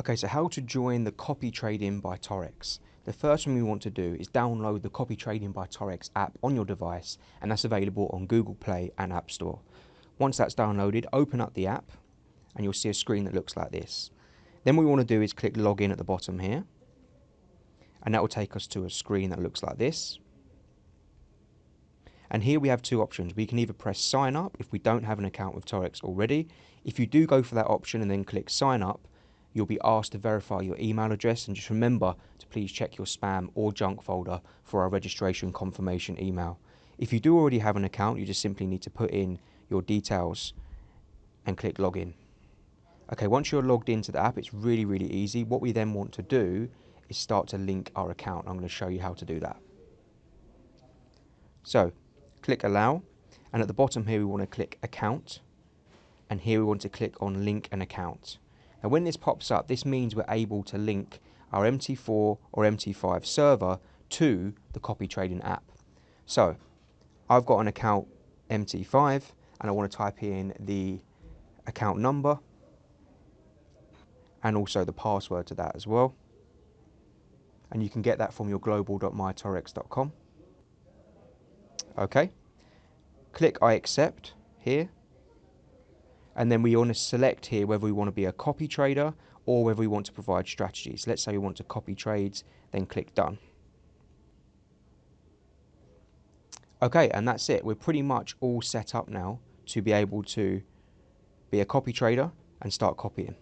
Okay, so how to join the copy trading by Taurex. The first thing we want to do is download the copy trading by Taurex app on your device, and that's available on Google Play and App Store. Once that's downloaded, open up the app and you'll see a screen that looks like this. Then what we want to do is click login at the bottom here, and that will take us to a screen that looks like this. And here we have two options. We can either press sign up if we don't have an account with Taurex already. If you do go for that option and then click sign up, you'll be asked to verify your email address, and just remember to please check your spam or junk folder for our registration confirmation email. If you do already have an account, you just simply need to put in your details and click login. Okay, once you're logged into the app, it's really, really easy. What we then want to do is start to link our account. I'm going to show you how to do that. So click allow, and at the bottom here we want to click account, and here we want to click on link an account. Now when this pops up, this means we're able to link our MT4 or MT5 server to the copy trading app. So I've got an account MT5 and I want to type in the account number and also the password to that as well. And you can get that from your global.mytaurex.com. Okay, click I accept here. And then we want to select here whether we want to be a copy trader or whether we want to provide strategies. Let's say we want to copy trades, then click done. Okay, and that's it. We're pretty much all set up now to be able to be a copy trader and start copying.